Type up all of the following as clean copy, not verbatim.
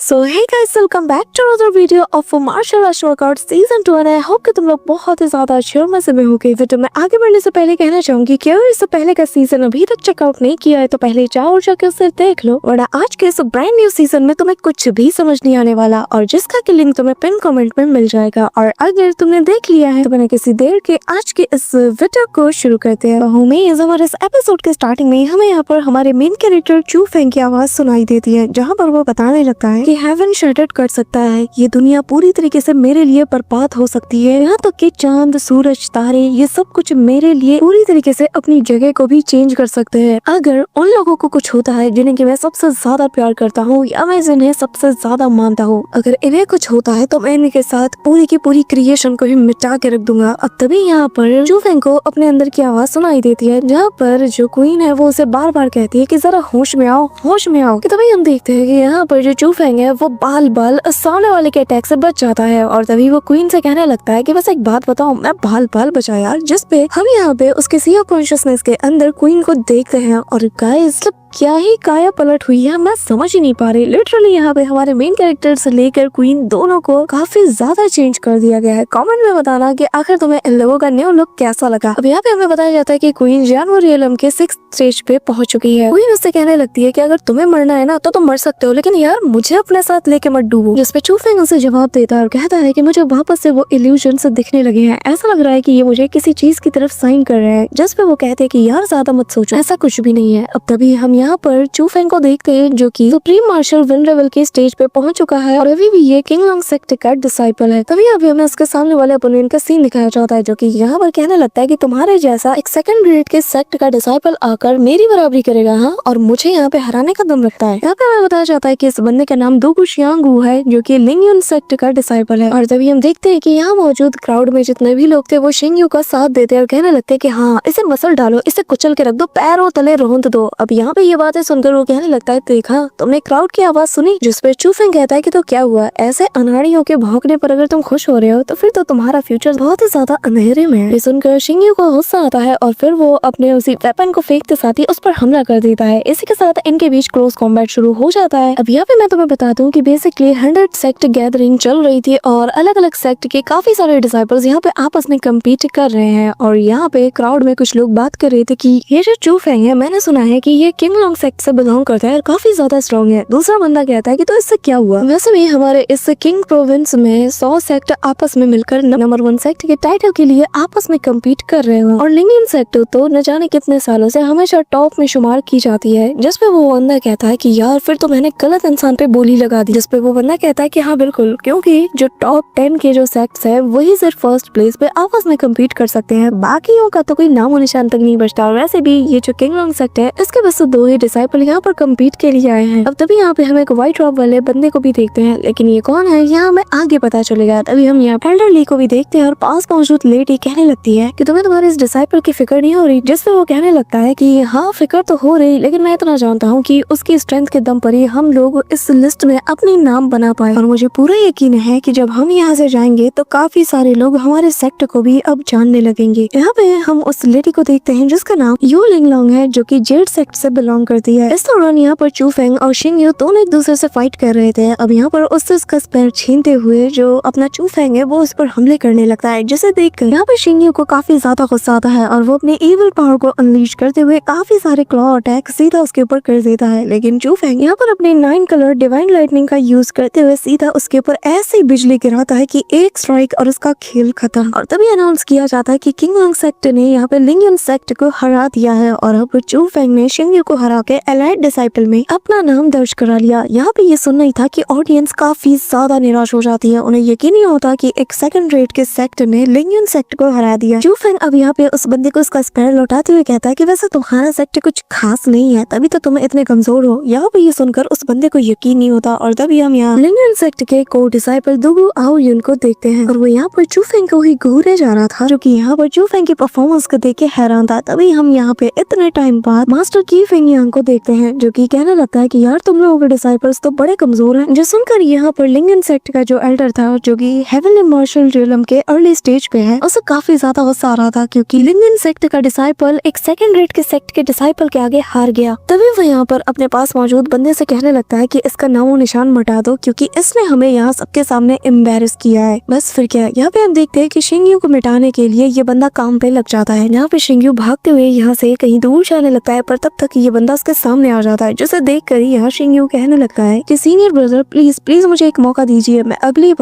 So hey guys, welcome back to another video of martial arts workout season 2 and I hope कि तुम लोग बहुत ही ज्यादा अच्छे और मजे में होगे। वीडियो में आगे बढ़ने से पहले कहना चाहूंगी कि अगर इससे पहले का सीजन अभी तक चेकआउट नहीं किया है तो पहले जाओ और जाकर उसे देख लो, वरना आज के इस ब्रांड न्यू सीजन में तुम्हें कुछ भी समझ नहीं आने वाला और जिसका की लिंक तुम्हें पिन कमेंट में मिल जाएगा। और अगर तुमने देख लिया है तो मैंने किसी देर के आज के इस वीडियो को शुरू करते हैं। हमारे इस एपिसोड के स्टार्टिंग में हमें यहाँ पर हमारे मेन कैरेक्टर चू फेंग की आवाज सुनाई देती है, जहाँ पर वो बताने लगता है कि हेवन शटर्ड कर सकता है, ये दुनिया पूरी तरीके से मेरे लिए बर्बाद हो सकती है, यहाँ तक कि चांद सूरज तारे ये सब कुछ मेरे लिए पूरी तरीके से अपनी जगह को भी चेंज कर सकते हैं। अगर उन लोगों को कुछ होता है जिन्हें कि मैं सबसे ज्यादा प्यार करता हूँ या मैं जिन्हें सबसे ज्यादा मानता हूँ, अगर इन्हें कुछ होता है तो मैं इनके साथ पूरी की पूरी क्रिएशन को ही मिटा के रख दूंगा। अब तभी यहाँ पर चू फेंग को अपने अंदर की आवाज सुनाई देती है, जहाँ पर जो क्वीन है वो उसे बार बार कहती है कि जरा होश में आओ, होश में आओ। तभी हम देखते हैं कि यहाँ पर जो चू फेंग है वो बाल बाल सामने वाले के अटैक से बच जाता है और तभी वो क्वीन से कहने लगता है कि बस एक बात बताओ, मैं बाल बाल बचा यार। जिस पे हम यहाँ पे उसके सीओ कॉन्शियसनेस के अंदर क्वीन को देखते हैं और गाइस क्या ही काया पलट हुई है, मैं समझ ही नहीं पा रही। लिटरली यहाँ पे हमारे मेन कैरेक्टर से लेकर क्वीन दोनों को काफी ज्यादा चेंज कर दिया गया है। कमेंट में बताना कि आखिर तुम्हें इन लोगों का न्यू लुक कैसा लगा। अब यहाँ पे हमें बताया जाता है कि क्वीन जानवर रियलम के 6th स्टेज पे पहुंच चुकी है। क्वीन उससे कहने लगती है कि अगर तुम्हें मरना है ना तो तुम मर सकते हो, लेकिन यार मुझे अपने साथ लेके मत डूबो। जिसपे चू फेंग उसे जवाब देता है और कहता है कि मुझे वापस से वो इल्यूजन से दिखने लगे हैं, ऐसा लग रहा है कि ये मुझे किसी चीज की तरफ साइन कर रहे हैं। जिस पे वो कहते हैं कि यार ज्यादा मत सोचो, ऐसा कुछ भी नहीं है। अब तभी हम यहाँ पर चू फेंग को देखते हैं जो कि सुप्रीम मार्शल विनरेबल के स्टेज पे पहुंच चुका है और अभी भी ये किंग लॉन्ग सेक्ट का डिसाइपल है। तभी अभी हमें उसके सामने वाले अपोनेंट का सीन दिखाया जाता है, जो कि यहाँ पर कहने लगता है कि तुम्हारे जैसा एक सेकंड ग्रेड के सेक्ट का डिसाइपल आकर मेरी बराबरी करेगा, हाँ, और मुझे यहाँ पे हराने का दम रखता है। यहाँ पे हमें बताया जाता है कि इस बंदे का नाम दोगु शियांगू है, जो कि लिंगयुन सेक्ट का डिसाइपल है। और तभी हम देखते हैं कि यहाँ मौजूद क्राउड में जितने भी लोग थे वो शिंगयू का साथ देते हैं और कहने लगते हैं कि हाँ इसे मसल डालो, इसे कुचल के रख दो, पैरों तले रोंद दो। अब यहाँ पे ये बातें सुनकर वो कहने लगता है देखा तुमने क्राउड की आवाज सुनी, जिस पर चू फेंग कहता है कि तो क्या हुआ, ऐसे अनाड़ियों के भौंकने पर अगर तुम खुश हो रहे हो तो फिर तो तुम्हारा फ्यूचर बहुत ही ज्यादा अंधेरे में है। ये सुनकर शिंगयू को गुस्सा आता है और फिर वो अपने उसी वेपन को फेंकते साथ ही उस पर हमला कर देता है। इसी के साथ इनके बीच क्लोज कॉम्बैट शुरू हो जाता है। अब यहाँ पे मैं तुम्हें बता दूं कि बेसिकली 100 सेक्ट गैदरिंग चल रही थी और अलग अलग सेक्ट के काफी सारे डिसाइपल्स यहाँ पे आपस में कम्पीट कर रहे हैं। और यहाँ पे क्राउड में कुछ लोग बात कर रहे थे कि ये जो चू फेंग है, मैंने सुना है कि ये किंग लॉन्ग सेक्ट से बिलोंग करता है और काफी ज्यादा स्ट्रॉन्ग है। दूसरा बंदा कहता है कि तो इससे क्या हुआ, वैसे भी हमारे इस किंग प्रोविंस में 100 सेक्ट आपस में मिलकर नंबर 1 सेक्ट के टाइटल के लिए आपस में कम्पीट कर रहे हो और लिंगयुन सेक्ट तो न जाने कितने सालों से हमेशा टॉप में शुमार की जाती है। जिस पे वो बंदा कहता है कि यार फिर तो मैंने गलत इंसान पे बोली लगा दी। जिस पे वो बंदा कहता है कि हाँ बिल्कुल, क्योंकि जो टॉप 10 के जो सेक्ट्स है वही सिर्फ फर्स्ट प्लेस पे आपस में कम्पीट कर सकते हैं, बाकियों का तो कोई नामो निशान तक नहीं बचता। और वैसे भी ये जो किंग लॉन्ग सेक्ट है इसके बस 2 ही डिसाइपल यहाँ पर कम्पीट के लिए आए हैं। अब तभी यहाँ पे हम एक व्हाइट रॉब वाले बंदे को भी देखते हैं, लेकिन ये कौन है यहाँ हमें आगे पता चलेगा। तभी हम यहाँ एल्डर ली को भी देखते हैं और पास मौजूद लेडी कहने लगती है कि तुम्हें तुम्हारे इस डिसाइपल की फिक्र नहीं हो रही। जिससे वो कहने लगता है कि हाँ फिक्र तो हो रही, लेकिन मैं इतना जानता हूँ कि उसकी स्ट्रेंथ के दम पर ही हम लोग इस लिस्ट में अपनी नाम बना पाए और मुझे पूरा यकीन है कि जब हम यहाँ से जाएंगे तो काफी सारे लोग हमारे सेक्ट को भी अब जानने लगेंगे। यहाँ पे हम उस लेडी को देखते हैं जिसका नाम यू लिंग लॉन्ग है, जो कि जेड सेक्ट से बिलोंग करती है। इस दौरान यहाँ पर चू फेंग और शिंगयू दोनों एक दूसरे से फाइट कर रहे थे। अब यहाँ पर उसका पैर छीनते हुए जो अपना चू फेंग है वो उस पर हमले करने लगता है, जिसे देखकर यहाँ पर शिंगयू को काफी ज्यादा गुस्सा आता है और वो अपने इविल पावर को अनलीश करते हुए काफी सारे क्लॉ अटैक सीधा उसके ऊपर कर देता है। लेकिन चू फेंग यहाँ पर अपने 9 कलर डिवाइन लाइटनिंग का यूज करते हुए सीधा उसके ऊपर ऐसी बिजली गिराता है कि एक स्ट्राइक और उसका खेल खत्म। और तभी अनाउंस किया जाता है कि किंग लॉन्ग सेक्ट ने यहाँ पे लिंगयुन सेक्ट को हरा दिया है और अब चू फेंग ने शिंगयू को हरा के एलाइड डिसाइपल में अपना नाम दर्ज करा लिया। यहाँ पे ये सुनना ही था कि ऑडियंस काफी ज्यादा निराश हो जाती है, उन्हें यकीन नहीं होता कि एक सेकंड रेट के सेक्ट ने लिंगयुन सेक्ट को हरा दिया। चू फेंग अब यहाँ पे उस बंदे को उसका स्पेयर लौटाते हुए कहता है कि वैसे तुम्हारा सेक्ट कुछ खास नहीं है, तभी तो तुम इतने कमजोर हो। यहाँ पे ये सुनकर उस बंदे को यकीन नहीं होता और तभी हम यहाँ लिंगयुन सेक्ट के को डिसाइपल दुगु आओ युन को देखते हैं और वो यहाँ पर चू फेंग को ही घूरे जा रहा था, जो कि यहाँ पर चू फेंग की परफॉर्मेंस को देख के हैरान था। तभी हम यहाँ पे इतने टाइम बाद मास्टर की फेंग यांग को देखते हैं जो कि कहने लगता है कि यार तुम लोगों के डिसाइपल्स तो बड़े कमजोर हैं। जो सुनकर यहाँ पर लिंगन सेक्ट का जो एल्डर था जो कि हेवनली मार्शल रियलम के अर्ली स्टेज पे है, उसे काफी ज्यादा गुस्सा आ रहा था क्योंकि लिंगन सेक्ट का डिसाइपल एक सेकंड रेट के सेक्ट के डिसाइपल के आगे हार गया। तभी वो यहाँ पर अपने पास मौजूद बंदे से कहने लगता है कि इसका नामो निशान मिटा दो क्योंकि इसने हमें यहाँ सबके सामने एम्बेरस किया है। बस फिर क्या, यहाँ पे हम देखते हैं कि शिंगयू को मिटाने के लिए ये बंदा काम पे लग जाता है। यहाँ पे शिंगयू भागते हुए यहाँ से कहीं दूर जाने लगता है, पर तब तक ये बंदा उसके सामने आ जाता है, जिसे देख कर यहाँ शिंगयू कहने लगता है कि सीनियर ब्रदर प्लीज प्लीज मुझे एक मौका दीजिए, मैं अगली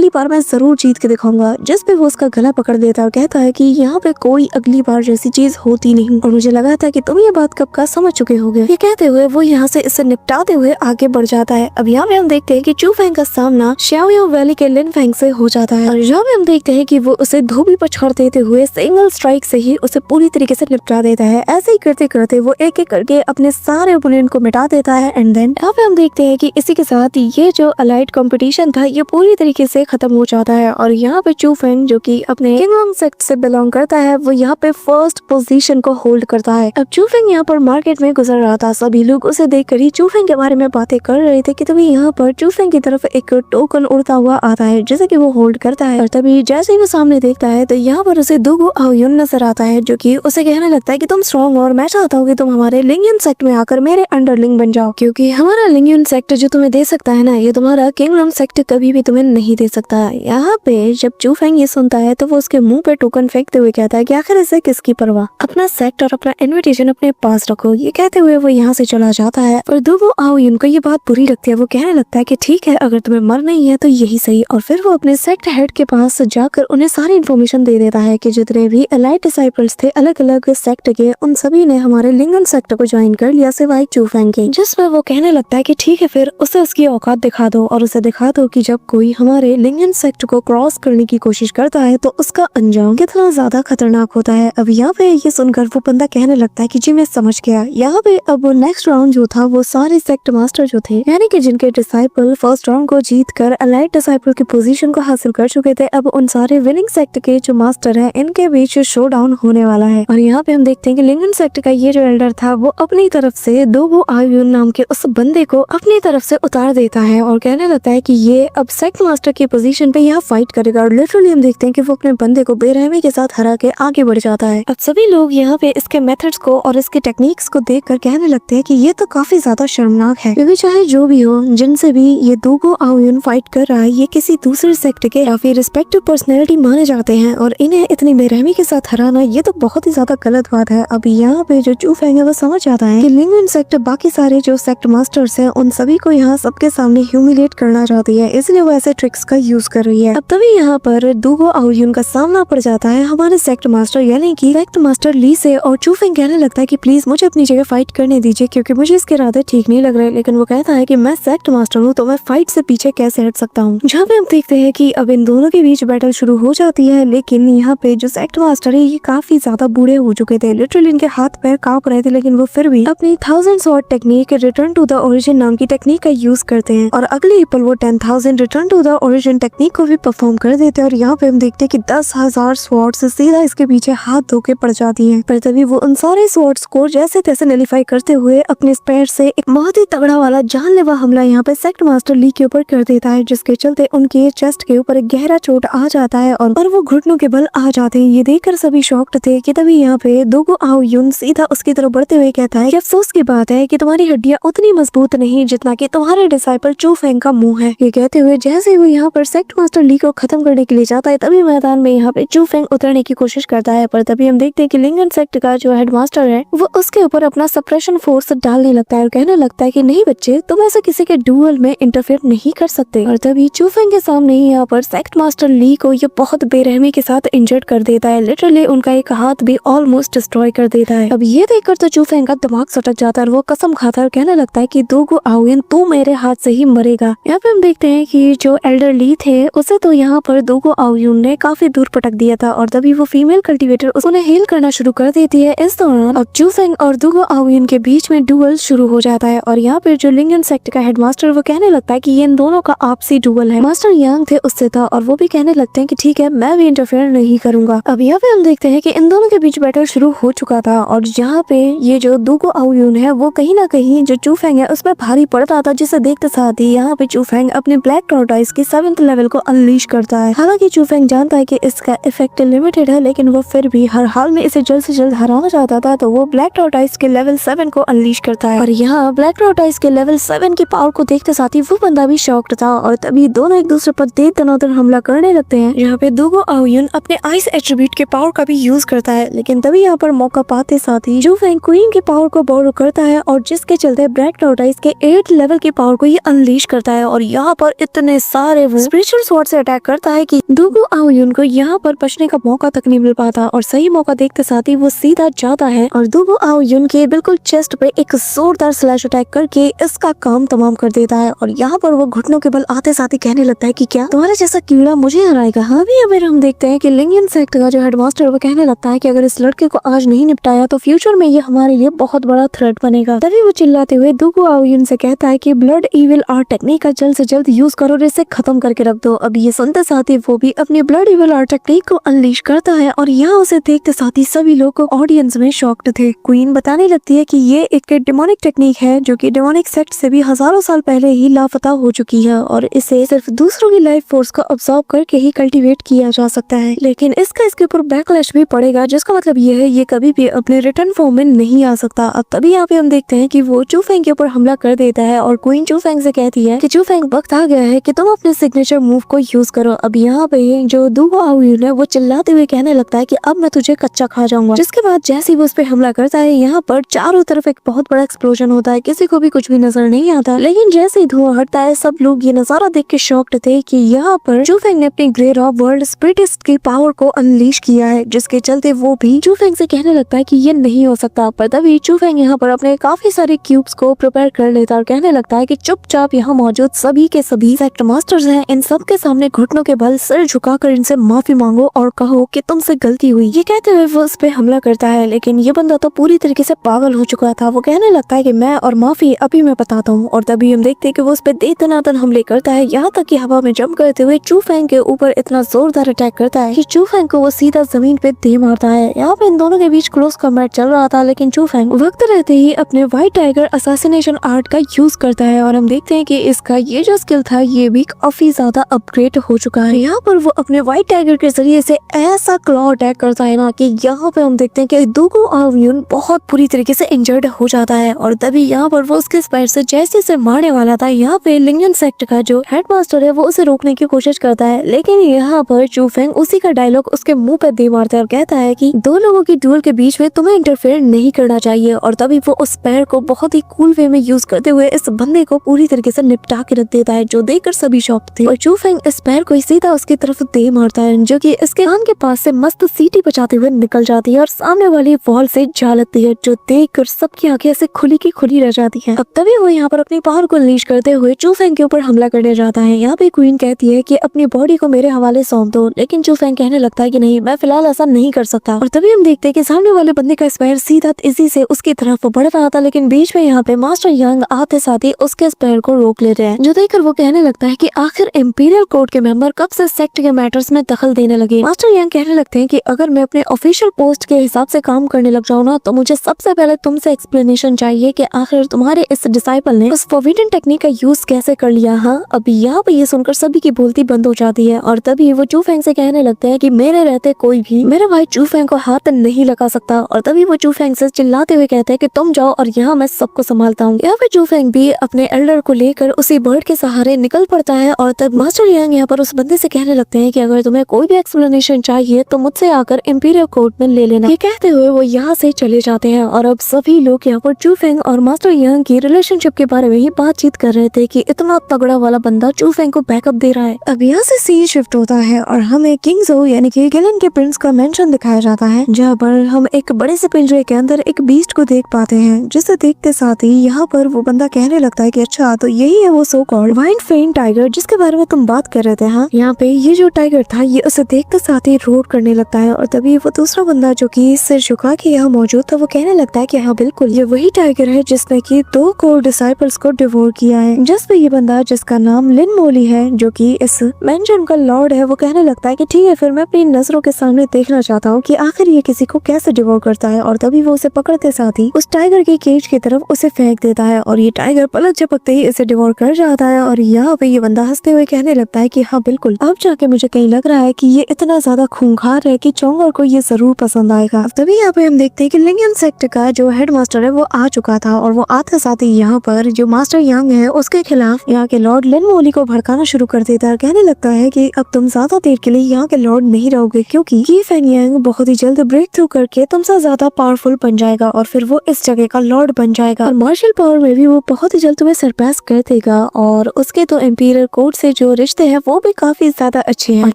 बार मैं जरूर जीत के दिखाऊंगा। जिस पे वो उसका गला पकड़ लेता है और कहता है कि यहाँ पे कोई अगली बार जैसी चीज होती नहीं और मुझे लगा था कि तुम ये बात कब का समझ चुके होगे। ये कहते हुए वो यहाँ से इसे निपटाते हुए आगे बढ़ जाता है। अब यहाँ पे हम देखते हैं कि चू फेंग का सामना शाओयाओ वैली के लिन फेंग से हो जाता है और यहाँ पे हम देखते हैं कि वो उसे धोबी पर छोड़ देते हुए सिंगल स्ट्राइक से ही उसे पूरी तरीके से निपटा देता है। ऐसे ही करते करते वो एक एक करके अपने सारे ओपोनेंट को मिटा देता है एंड देन यहाँ पे हम देखते हैं कि इसी के साथ ये जो अलाइड कंपटीशन था ये पूरी तरीके से खत्म हो जाता है और यहाँ पे चू फेंग जो कि अपने किंगडम सेक्ट से बिलोंग करता है वो यहाँ पे फर्स्ट पोजीशन को होल्ड करता है। अब चू फेंग यहाँ पर मार्केट में गुजर रहा था, सभी लोग उसे देख कर ही चू फेंग के बारे में बातें कर रहे थे कि तभी यहाँ पर चू फेंग की तरफ एक टोकन उड़ता हुआ आता है जिसे कि वो होल्ड करता है और तभी जैसे ही वो सामने देखता है तो यहाँ पर उसे दुगो आओयुन नजर आता है जो कि उसे कहने लगता है कि तुम स्ट्रॉन्ग और मैं चाहता हूँ कि तुम हमारे लिंगियन सेक्ट में आकर मेरे अंडरलिंग बन जाओ क्योंकि हमारा लिंगियन सेक्ट जो तुम्हें दे सकता है ना ये तुम्हारा किंगडम सेक्ट कभी भी तुम्हें नहीं दे सकता। यहाँ पे जब चू फेंग ये सुनता है तो वो उसके मुंह पे टोकन फेंकते हुए कहता है कि आखिर इसे किसकी परवाह, अपना सेक्ट और अपना इन्विटेशन अपने पास रखो। ये कहते हुए वो यहाँ से चला जाता है और दुगो आओयुन को ये बात बुरी लगती है। वो कहने लगता है कि ठीक है अगर तुम्हें मर नहीं है तो यही सही और फिर वो अपने सेक्ट हेड के पास जाकर उन्हें सारी इन्फॉर्मेशन दे देता है कि जितने भी एलाइड डिसाइपल्स थे अलग अलग सेक्ट के उन सभी ने हमारे लिंगन सेक्ट को ज्वाइन कर लिया सिवाय चू फेंग के। जिस पर वो कहने लगता है कि ठीक है फिर उसे उसकी औकात दिखा दो और उसे दिखा दो कि जब कोई हमारे लिंगन सेक्ट को क्रॉस करने की कोशिश करता है तो उसका अंजाम कितना ज्यादा खतरनाक होता है। अब यहाँ पे ये सुनकर वो बंदा कहने लगता है कि जी मैं समझ गया। यहाँ पे अब नेक्स्ट राउंड जो था वो सारे सेक्ट मास्टर जो थे यानी कि जिनके डिसाइपल फर्स्ट राउंड को जीत कर अलाइड डिसाइपल की पोजीशन को हासिल कर चुके थे, अब उन सारे विनिंग सेक्ट के जो मास्टर हैं इनके बीच शो डाउन होने वाला है। और यहाँ पे हम देखते हैं कि लिंगन सेक्ट का ये जो एल्डर था वो अपनी तरफ से दोगो आयुन नाम के उस बंदे को अपनी तरफ से उतार देता है और कहने लगता है कि ये अब सेक्ट मास्टर की पोजीशन पे यहाँ फाइट करेगा और लिटरली हम देखते हैं कि वो अपने बंदे को बेरहमी के साथ हरा के आगे बढ़ जाता है। अब सभी लोग यहाँ पे इसके मेथड्स को और इसके टेक्निक्स को देखकर कहने लगते हैं कि ये तो काफी ज्यादा शर्मनाक है क्योंकि चाहे जो भी हो जिनसे भी ये दोगो आओयुन फाइट कर रहा है ये किसी दूसरे सेक्ट के या फिर रिस्पेक्टिव पर्सनैलिटी माने जाते हैं और इन्हें इतनी बेरहमी के साथ हराना ये तो बहुत ही ज्यादा गलत बात है। अब यहाँ पे जो चू फेंग है वो समझ आता है कि लिंगन सेक्ट बाकी सारे जो सेक्ट मास्टर्स हैं उन सभी को यहाँ सबके सामने ह्यूमिलेट करना चाहती है, इसलिए वो ऐसे ट्रिक्स का यूज कर रही है। अब तभी यहाँ पर दोगो आओयुन का सामना पड़ जाता है हमारे सेक्ट मास्टर यानी कि सेक्ट मास्टर ली से और चू फेंग कहने लगता है कि प्लीज मुझे अपनी जगह फाइट करने दीजिए क्योंकि मुझे इसके इरादे ठीक नहीं लग रहे। लेकिन वो कहता है कि मैं सेक्ट मास्टर हूँ तो मैं फाइट से पीछे कैसे हट सकता हूँ। जहाँ पे हम देखते हैं कि अब इन दोनों के बीच बैटल शुरू हो जाती है, लेकिन यहाँ पे जो सेक्ट मास्टर है ये काफी ज्यादा बूढ़े हो चुके थे, लिटरली इनके हाथ पैर कांप रहे थे, लेकिन वो फिर भी अपनी 1000 sword technique return to the origin नाम की टेक्निक का यूज करते हैं और अगले ही पल वो 10,000 return to the origin technique को भी परफॉर्म कर देते हैं। और यहाँ पे हम देखते हैं कि 10,000 स्वॉर्ड से सीधा इसके पीछे हाथ धो के पड़ जाती है। पर तभी वो उन सारे स्वॉर्ड्स को जैसे तैसे नलिफाई करते हुए अपने स्पेयर से एक बहुत ही तगड़ा वाला जानलेवा हमला यहाँ पे सेक्ट मास्टर ली के ऊपर कर देता है, जिसके चलते उनके चेस्ट के ऊपर एक गहरा चोट आ जाता है और वो घुटनों के बल आ जाते हैं। ये देखकर सभी शॉक्ड थे कि तभी यहाँ पे दोगो आओयुन सीधा उसकी तरफ बढ़ते हुए कहता है कि अफसोस की बात है कि तुम्हारी हड्डियां उतनी मजबूत नहीं जितना कि तुम्हारे डिसाइपल चू फेंग का मुंह है। ये कहते हुए जैसे वो यहाँ पर सेक्ट मास्टर ली को खत्म करने के लिए जाता है तभी मैदान में यहाँ पे चू फेंग उतरने की कोशिश करता है, पर तभी हम देखते हैं कि लिंगन सेक्ट का जो हेडमास्टर है वो उसके ऊपर अपना सप्रेशन फोर्स डालने लगता है और कहने लगता है कि नहीं बच्चे तुम ऐसे किसी के डुअल में इंटरफेयर नहीं कर सकते। और तभी चू फेंग के सामने ही यहाँ पर सेक्ट मास्टर ली को ये बहुत बेरहमी के साथ इंजर्ड कर देता है, लिटरली उनका एक हाथ भी ऑलमोस्ट डिस्ट्रॉय कर देता है। अब ये देखकर तो चू फेंग का दिमाग सटक जाता है और वो कसम खाता है और कहने लगता है कि दोगो आओयुन तू मेरे हाथ से ही मरेगा। यहाँ पे हम देखते हैं कि जो एल्डर ली थे उसे तो यहाँ पर दोगो आओयुन ने काफी दूर पटक दिया था और तभी वो फीमेल कल्टीवेटर उन्हें हील करना शुरू कर देती है। इस दौरान अब चू फेंग और दोगो आओयुन के बीच में डुअल शुरू हो जाता है और यहाँ पे जो लिंगन सेक्ट का हेडमास्टर वो कहने लगता है कि ये इन दोनों का आपसी डुअल है। मास्टर यांग थे उससे था और वो भी कहने लगते हैं कि ठीक है मैं भी इंटरफेयर नहीं करूंगा। अब यहाँ पे हम देखते हैं कि इन दोनों के बीच बैटल शुरू हो चुका था और यहाँ पे ये जो दोगो दुगो आउयून है वो कहीं ना कहीं जो चूफेंग है उसमें भारी पड़ रहा था, जिसे देखते साथ ही यहाँ पे चूफेंग अपने ब्लैक टॉर्टोइस के 7th लेवल को अनलीश करता है। हालांकि चूफेंग जानता है कि इसका इफेक्ट लिमिटेड है, लेकिन वो फिर भी हर हाल में इसे जल्द से जल्द हराना चाहता था, तो वो ब्लैक टॉर्टोइस के लेवल 7 को अनलीश करता है। और यहाँ ब्लैक टॉर्टोइस के लेवल 7 की पावर को देखते साथ ही वो बंदा भी शॉक्ड था और तभी दोनों एक दूसरे पर दे तनातर हमला करने लगते हैं। यहाँ पे दुगो आउयून अपने आइस एट्रीब्यूट के पावर का भी यूज करता है, लेकिन तभी यहाँ पर मौका पाते साथ ही चूफेंग क्वीन के पावर को बोरो करता है और जिसके चलते ब्लैक टॉर्टोइस के 8th लेवल की पावर को ये अनलीश करता है। और यहाँ पर इतने सारे वो स्पिरिचुअल स्वॉर्ड से अटैक करता है कि दुगो आउयून को यहाँ पर बचने का मौका तक नहीं मिल पाता और सही मौका देखते साथ ही वो सीधा जाता है और दुगो आउयून के बिल्कुल चेस्ट पे एक जोरदार स्लैश अटैक करके इसका काम तमाम कर देता है। और यहाँ पर वो घुटनों के बल आते साथ ही कहने लगता है कि क्या तुम्हारे जैसा कीड़ा मुझे हराएगा। हाँ भी अगर हम देखते हैं कि लिंगियन सेक्ट का जो हेडमास्टर वो कहने लगता है कि अगर इस लड़के को आज नहीं निपटाया तो फ्यूचर में ये हमारे लिए बहुत बड़ा थ्रेट बनेगा। तभी वो चिल्लाते हुए दुगो आउयून से कहता है कि ब्लड इविल आर्ट टेक्निक का जल्द से जल्द यूज करो और इसे खत्म करके रख दो। अब ये सुनते साथ ही वो भी अपनी ब्लड इविल आर्ट टेक्निक को अनलीश करता है और यहाँ उसे देखते साथ ही सभी लोग ऑडियंस में शॉक्ड थे। क्वीन बताने लगती है कि ये एक डिमोनिक टेक्निक है जो कि डिमोनिक सेक्ट से भी हजारों साल पहले ही लापता हो चुकी है और इसे सिर्फ दूसरों की लाइफ फोर्स को ऑब्जर्व करके ही कल्टीवेट किया जा सकता है, लेकिन इसका इसके ऊपर बैकलैश भी पड़ेगा, जिसका मतलब ये है ये कभी भी अपने रिटर्न फॉर्म में नहीं आ सकता। अब तभी यहाँ पे हम देखते हैं कि वो चूफेंग के ऊपर हमला कर देता है और क्वीन चूफेंग से कहती है कि चूफेंग वक्त आ गया है कि तुम अपने सिग्नेचर मूव को यूज करो। अब यहाँ पे जो दुगो आउयून है वो चिल्लाते हुए कहने लगता है कि अब मैं तुझे कच्चा खा जाऊंगा। जिसके बाद जैसे ही वो उस पे हमला करता है यहाँ पर चारों तरफ एक बहुत बड़ा एक्सप्लोजन होता है, किसी को भी कुछ भी नजर नहीं आता, लेकिन जैसे ही धुआं हटता है सब लोग ये नजारा देख के शॉक्ड थे कि यहाँ पर चूफेंग ने अपनी ग्रे रॉ वर्ल्ड स्पिरिटिस्ट की पावर को अनलीश किया है, जिसके चलते वो भी चूफेंग से कहने लगता है कि ये नहीं हो सकता। पर तभी चूफेंग यहाँ पर अपने काफी सारे क्यूब्स को प्रिपेयर कर लेता और कहने लगता है कि चुपचाप यहाँ मौजूद सभी के सभी सेक्ट मास्टर्स हैं, इन सब के सामने घुटनों के बल सिर झुकाकर इनसे माफी मांगो और कहो कि तुमसे गलती हुई। ये कहते हुए वो उस पे हमला करता है, लेकिन ये बंदा तो पूरी तरीके से पागल हो चुका था। वो कहने लगता है कि मैं और माफी अभी मैं बताता हूँ और तभी हम देखते हैं कि वो उस पे दे दनादन हमले करता है, यहाँ तक कि हवा में जंप करते हुए चूफेंग के ऊपर इतना जोरदार अटैक करता है कि चूफेंग को वो सीधा जमीन पे दे मारता है। यहाँ पे इन दोनों के बीच क्लोज कॉम्बैट चल रहा था, लेकिन चूफेंग वक्त रहते ही अपने व्हाइट टाइगर असैसिनेशन आर्ट का यूज करता है और हम देखते हैं कि इसका ये जो स्किल था ये भी काफी ज्यादा अपग्रेड हो चुका है। यहाँ पर वो अपने व्हाइट टाइगर के जरिए से ऐसा क्लॉ अटैक करता है ना कि यहाँ पे हम देखते हैं कि दुगो आउयून बहुत बुरी तरीके से इंजर्ड हो जाता है और तभी यहाँ पर वो उसके स्पाइर से जैसे से मारने वाला था, यहाँ पे लिंगियन सेक्ट का जो हेडमास्टर है वो उसे रोकने की कोशिश करता है, लेकिन यहाँ पर चूफेंग उसी का डायलॉग उसके मुंह पे दे मारता है और कहता है कि दो लोगों की ड्यूल के बीच में तुम्हें इंटरफेयर नहीं करना चाहिए। और तभी वो उस पैर को बहुत ही कूल वे में यूज करते हुए इस बंदे को पूरी तरीके से निपटा के रख देता है, जो देखकर सभी शॉक्ड थे। और चूफेंग इस पैर को सीधा उसकी तरफ दे मारता है, जो कि इसके कान के पास से मस्त सीटी बचाते हुए निकल जाती है और सामने वाली वॉल से जा लगती है, जो देखकर सबकी आंखें ऐसे खुली की खुली रह जाती हैं। अब तभी वो यहाँ पर अपनी पावर को अनलीश करते हुए चूफेंग के ऊपर हमला करने जाता है। यहाँ पे क्वीन कहती है कि अपनी बॉडी को मेरे हवाले सौंप दो, लेकिन चूफेंग कहने लगता है कि नहीं, मैं फिलहाल ऐसा नहीं कर सकता। और तभी हम देखते हैं कि सामने वाले बंदे का स्पायर सीधा तेजी से उसकी तरफ बढ़ रहा था, लेकिन बीच में यहाँ पे मास्टर यंग आते साथ ही उसके स्पायर को रोक लेते हैं, जो देखकर वो कहने लगता है कि आखिर इंपीरियल कोर्ट के मेंबर कब से सेक्ट के मैटर्स में दखल देने लगे। मास्टर यंग कहने लगते हैं कि अगर मैं अपने ऑफिशियल पोस्ट के हिसाब से काम करने लग जाऊँ ना, तो मुझे सबसे पहले तुमसे एक्सप्लेनेशन चाहिए कि आखिर तुम्हारे इस डिसाइपल ने उस फॉरबिडन टेक्निक का यूज कैसे कर लिया। हाँ, अब यहाँ पे ये सुनकर सभी की बोलती बंद हो जाती है और तभी वो चूफेंग से कहने लगते हैं कि मेरे रहते कोई भी मेरे भाई चूफेंग को हाथ नहीं लगा सकता। और तभी वो चूफेंग से चिल्लाते हुए कहते हैं कि तुम जाओ और यहाँ मैं सबको संभालता हूँ। यहाँ पे चूफेंग भी अपने एल्डर को लेकर उसी बर्ड के सहारे निकल पड़ता है और तब मास्टर यंग यहाँ पर उस बंदे से कहने लगते हैं कि अगर तुम्हें कोई भी एक्सप्लेनेशन चाहिए तो मुझसे आकर इंपीरियल कोर्ट में ले लेना। ये कहते हुए वो यहाँ से चले जाते हैं और अब सभी लोग यहाँ पर चूफेंग और मास्टर यंग की रिलेशनशिप के बारे में ही बातचीत कर रहे थे कि इतना तगड़ा वाला बंदा चूफेंग को बैकअप दे रहा है। अब यहाँ से सीन शिफ्ट होता है और हमें किंग ज़ो यानी कि गिलेन के प्रिंस का मेंशन दिखाया जाता है, जहाँ पर हम एक बड़े से पिंजरे के अंदर एक बीस्ट को देख पाते हैं, जिसे देखते साथ ही यहाँ पर वो बंदा कहने लगता है कि अच्छा तो यही है वो सो कॉल्ड वाइन फेन टाइगर जिसके बारे में तुम बात कर रहे थे। हाँ, यहाँ पे ये जो टाइगर था ये उसे देखते साथ ही रोड करने लगता है और तभी वो दूसरा बंदा जो कि सिर झुका के यहाँ मौजूद था वो कहने लगता है कि हाँ बिल्कुल ये वही टाइगर है जिसने की 2 कोर डिसाइपल्स को डिवोर किया है। जिस पे ये बंदा जिसका नाम लिन मोली है जो कि इस मेंशन का लॉर्ड है वो कहने लगता है कि ठीक है फिर मैं अपनी नजरों के सामने देखना चाहता हूँ कि आखिर ये किसी को कैसे डिवोर करता है। और तभी वो उसे पकड़ते साथ ही उस टाइगर के केज की तरफ उसे फेंक देता है और ये टाइगर पलक झपकते ही इसे डिवोर कर जाता है। और यहाँ पे ये बंदा हंसते हुए कहने लगता है कि हाँ बिल्कुल, अब जाके मुझे कहीं लग रहा है कि ये इतना ज्यादा खूंखार है कि चोंगर को ये जरूर पसंद आएगा। तभी यहाँ पे हम देखते हैं कि लिंगन सेक्ट का जो हेडमास्टर है वो आ चुका था और वो आते साथ ही यहाँ पर जो मास्टर यांग है उसके खिलाफ यहाँ के लॉर्ड लिन मोली को भड़काना शुरू कर देता है। कहने लगता है कि अब तुम ज्यादा देर के लिए यहाँ के लॉर्ड नहीं रहोगे क्योंकि की फेंग यांग बहुत ही जल्द ब्रेक थ्रू करके तुमसे ज्यादा पावरफुल बन जाएगा और फिर वो इस जगह का लॉर्ड बन जाएगा और मार्शल पावर में भी वो बहुत ही जल्द तुम्हें सरपास कर देगा और उसके तो एम्पीरियल कोर्ट से जो रिश्ते हैं वो भी काफी ज्यादा अच्छे हैं। और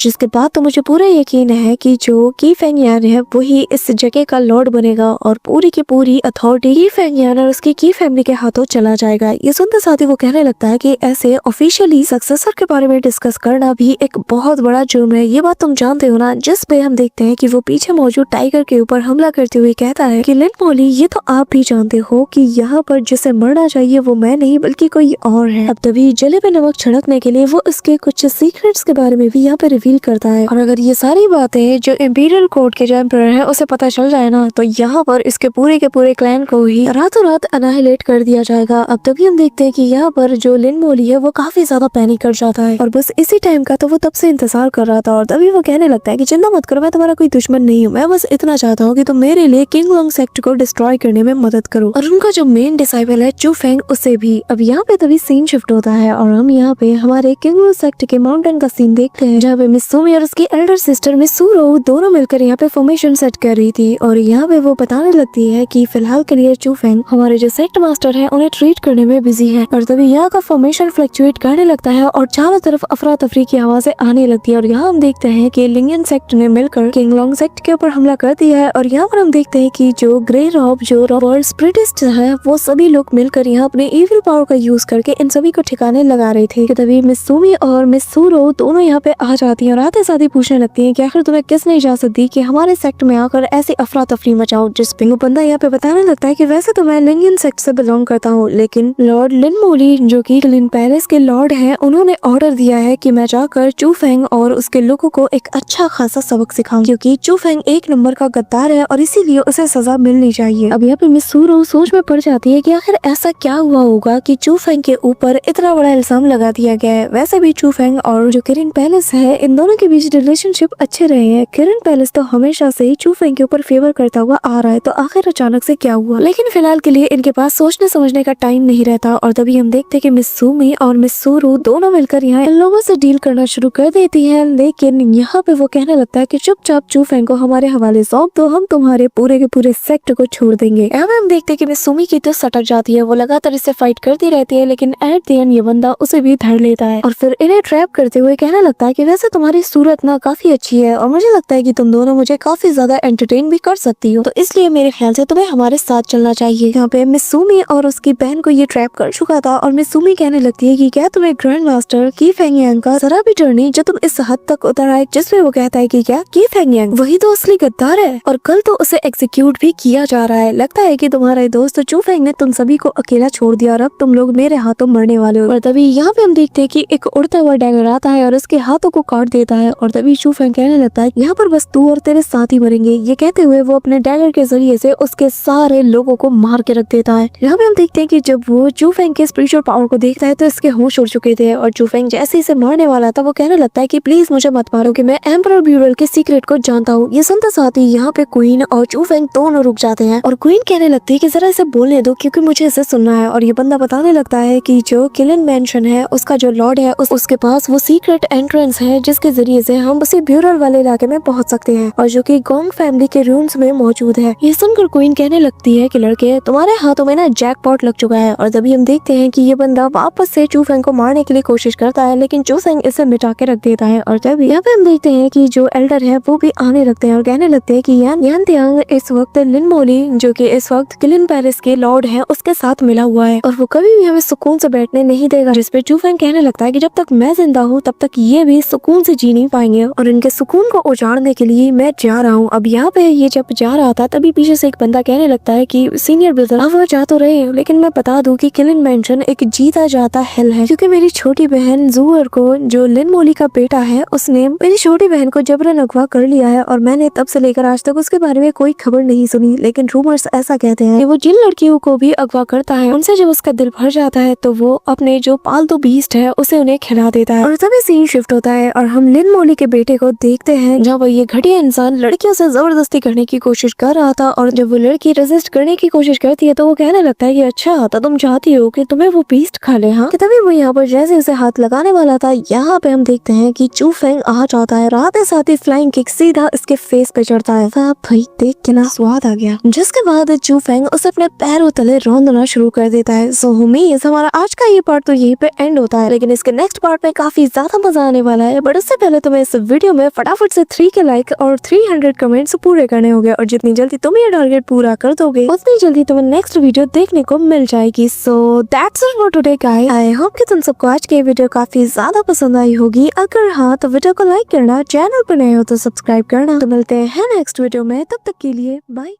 जिसके बाद तो मुझे पूरा यकीन है कि जो की फेंग यांग है वही इस जगह का लॉर्ड बनेगा और पूरी की पूरी अथॉरिटी की फेंग यांग और उसकी की फैमिली के हाथों चला जाएगा। ये सुनते साथ ही वो कहने लगता है कि ऐसे ऑफिशियली सक्सेसर के बारे में डिस्कस करना भी एक बहुत बड़ा जुर्म है। ये बात तुम जानते हो ना। जिस पे हम देखते हैं कि वो पीछे मौजूद टाइगर के ऊपर हमला करते हुए कहता है कि लिन मोली, ये तो आप भी जानते हो कि यहाँ पर जिसे मरना चाहिए वो मैं नहीं बल्कि कोई और है। अब तभी जले पे नमक छिड़कने के लिए वो इसके कुछ सीक्रेट्स के बारे में भी यहाँ पे रिवील करता है और अगर ये सारी बातें जो इंपीरियल कोर्ट के जो एम्परर है उसे पता चल जाए ना तो यहाँ पर इसके पूरे के पूरे क्लैन को ही रातों रात अनाहिलेट कर दिया जाएगा। अब तभी हम देखते हैं कि यहाँ पर जो लिन मोली है वो काफी ज्यादा पैनिक कर जाता है और बस इसी टाइम का तो वो तब से इंतजार कर रहा था और तभी वो कहने लगता है कि चिंता मत करो, मैं तुम्हारा कोई दुश्मन नहीं हूँ, मैं बस इतना चाहता हूँ कि तुम मेरे लिए किंग लॉन्ग सेक्ट को डिस्ट्रॉय करने में मदद करो और उनका जो मेन डिसाइबल है चू फेंग उसे भी। अब यहाँ पे तभी सीन शिफ्ट होता है और हम यहाँ पे हमारे किंग लॉन्ग सेक्ट के माउंटेन का सीन देखते हैं जहाँ पे मिस सूमी और उसकी एल्डर सिस्टर मिस सूरो दोनों मिलकर यहाँ पे फॉर्मेशन सेट कर रही थी और यहाँ पे वो बताने लगती है कि फिलहाल के लिए चू फेंग हमारे जो सेक्ट मास्टर है उन्हें ट्रीट करने में बिजी है। और तभी यहाँ का फॉर्मेशन फ्लक्चुएट करने लगता है और चारों तरफ अफरा तफरी की आवाजें आने लगती है और यहाँ हम देखते हैं कि लिंगन सेक्ट ने मिलकर किंग लॉन्ग सेक्ट के ऊपर हमला कर दिया है और यहाँ पर हम देखते हैं कि जो ग्रे रॉब जो वर्ल्ड स्पिरिटिस्ट है वो सभी लोग मिलकर यहाँ अपने इविल पावर का यूज करके इन सभी को ठिकाने लगा रहे थे। तभी मिस सूमी और मिस सूरो दोनों यहाँ पे आ जाती है और आते साथ ही पूछने लगती है कि आखिर तुम्हें किसने इजाजत दी कि हमारे सेक्ट में आकर ऐसी अफरा तफरी मचाओ। जिस पे वो बंदा यहाँ पे बताने लगता है कि वैसे तो मैं लिंगन सेक्ट से बिलोंग करता हूँ लेकिन लॉर्ड लिन मोली जो कि क्लिन पैलेस के लॉर्ड हैं उन्होंने ऑर्डर दिया है कि मैं जाकर चू फेंग और उसके लोगों को एक अच्छा खासा सबक सिखाऊं क्योंकि चू फेंग एक नंबर का गद्दार है और इसीलिए उसे सजा मिलनी चाहिए। अब यहाँ पे मिस सूरो सोच में पड़ जाती है कि आखिर ऐसा क्या हुआ होगा कि चू फेंग के ऊपर इतना बड़ा इल्जाम लगा दिया गया है। वैसे भी चू फेंग और जो किरण पैलेस है इन दोनों के बीच रिलेशनशिप अच्छे रहे हैं। किरण पैलेस तो हमेशा से ही चू फेंग के ऊपर फेवर करता हुआ आ रहा है तो आखिर अचानक से क्या हुआ। लेकिन फिलहाल के लिए इनके पास सोचने समझने का टाइम नहीं रहता और तभी हम देखते हैं कि मिस सूमी और मिस सूरो दोनों मिलकर यहाँ इन लोगों से डील करना शुरू कर देती है। लेकिन यहाँ पे वो कहने लगता है कि चुपचाप चू फेंग को हमारे हवाले सौंप दो, हम तुम्हारे पूरे के पूरे सेक्ट को छोड़ देंगे। यहाँ पे हम देखते हैं कि मिस सूमी की तो सटक जाती है, वो लगातार इससे फाइट करती रहती है लेकिन एट द एंड ये बंदा उसे भी धर लेता है और फिर इन्हें ट्रैप करते हुए कहने लगता है कि वैसे तुम्हारी सूरत ना काफी अच्छी है और मुझे लगता है कि तुम दोनों मुझे काफी ज्यादा एंटरटेन भी कर सकती हो तो इसलिए मेरे ख्याल से तुम्हें हमारे साथ चलना चाहिए। यहाँ पे मिस सूमी और उसकी बहन को ये ट्रैप कर चुका था और मिस सूमी कहने लगती है कि क्या तुम्हें ग्रैंड मास्टर की फेंग यांग का जरा भी डर नहीं जो तुम इस हद तक उतर आए। जिसपे वो कहता है कि क्या की फेंग यांग वही तो असली गद्दार है और कल तो उसे एग्जीक्यूट भी किया जा रहा है। लगता है कि तुम्हारे दोस्त चू फेंग ने तुम सभी को अकेला छोड़ दिया और अब तुम लोग मेरे हाथों मरने वाले हो। और तभी यहाँ पे हम देखते हैं कि एक उड़ता हुआ डैगर आता है और उसके हाथों को काट देता है और तभी चू फेंग कहने लगता है यहाँ पर बस तू और तेरे साथ ही मरेंगे। ये कहते हुए वो अपने डैगर के जरिए से उसके सारे लोगों को मार के रख देता है। यहाँ पे हम देखते हैं कि जब वो चू फेंग के स्पिरिचुअल पावर को देखता है तो इसके होश उड़ चुके थे और चू फेंग जैसे इसे मारने वाला था वो कहने लगता है कि प्लीज मुझे मत मारो कि मैं एम्परर ब्यूरल के सीक्रेट को जानता हूँ। ये सुनते साथ ही यहाँ पे क्वीन और चू फेंग दोनों रुक जाते हैं और क्वीन कहने लगती है कि जरा इसे बोलने दो क्योंकि मुझे इसे सुनना है। और ये बंदा बताने लगता है कि जो किलन मैंशन है उसका जो लॉर्ड है उसके पास वो सीक्रेट एंट्रेंस है जिसके जरिए से हम उसी ब्यूरल वाले इलाके में पहुंच सकते हैं और जो कि गोंग फैमिली के रूम्स में मौजूद है। ये सुनकर क्वीन कहने लगती है कि लड़के तुम्हारे हाथों में ना जैकपॉट लग चुका है। और तभी हम देखते हैं कि ये बंदा वापस से चू फेंग को मारने के लिए कोशिश करता है लेकिन चू फेंग इसे मिटा के रख देता है। और तभी यहाँ पे हम देखते हैं कि जो एल्डर है वो भी आने लगते हैं और कहने लगते हैं कि यान तियांग इस वक्त लिन मोली जो कि इस वक्त किलिन पैलेस के लॉर्ड है उसके साथ मिला हुआ है और वो कभी भी हमें सुकून से बैठने नहीं देगा। जिसपे चू फेंग कहने लगता है कि जब तक मैं जिंदा हूँ तब तक ये भी सुकून से जी नहीं पाएंगे और इनके सुकून को उजाड़ने के लिए मैं जा रहा हूँ। अब यहाँ पे ये जब जा रहा था तभी पीछे से एक बंदा कहने लगता है कि सीनियर ब्रदर आप वहाँ जा तो रहे हैं लेकिन मैं बता दूं कि किलिन मैंशन एक जीता जाता हेल है क्योंकि मेरी छोटी बहन जूअर को जो लिन मोली का बेटा है उसने मेरी छोटी बहन को जबरन अगवा कर लिया है और मैंने तब से लेकर आज तक उसके बारे में कोई खबर नहीं सुनी। लेकिन रूमर रूमर्स ऐसा कहते हैं कि वो जिन लड़कियों को भी अगवा करता है उनसे जब उसका दिल भर जाता है तो वो अपने जो पालतू बीस्ट है उसे उन्हें खिला देता है। और तभी सीन शिफ्ट होता है और हम लिन मोली के बेटे को देखते हैं जब ये घटिया इंसान लड़कियों से जबरदस्ती करने की कोशिश कर रहा था, और जब वो लड़की रेजिस्ट करने की कोशिश करती है तो वो कहने लगता है कि अच्छा तो तुम चाहती हो कि तुम्हें वो बीस्ट खा ले। हाँ, तभी वो यहाँ पर जैसे उसे हाथ लगाने वाला था, यहाँ पे हम देखते हैं कि चू फेंग आ जाता है, रात साथ ही फ्लाइंग किक सीधा इसके फेस पे चढ़ता है। भाई देख के ना स्वाद आ गया। जिसके बाद चू फेंग उसे अपने पैरों तले रौंदना शुरू कर देता है। सो उम्मीद हमारा आज का ये पार्ट तो यहीं पे एंड होता है, लेकिन इसके नेक्स्ट पार्ट में काफी ज्यादा मजा आने वाला है। बट उससे पहले तुम्हें इस वीडियो में फटाफट से 3 के लाइक और 300 कमेंट्स पूरे करने होंगे, और जितनी जल्दी तुम ये टारगेट पूरा कर दोगे उतनी जल्दी तुम्हें नेक्स्ट वीडियो देखने को मिल जाएगी। So that's it for today guys. I hope कि तुम सबको आज की वीडियो काफी ज्यादा पसंद आई होगी। अगर हाँ तो वीडियो को लाइक करना, चैनल पर नए हो तो सब्सक्राइब करना। तो मिलते हैं नेक्स्ट वीडियो में, तब तक के लिए बाय।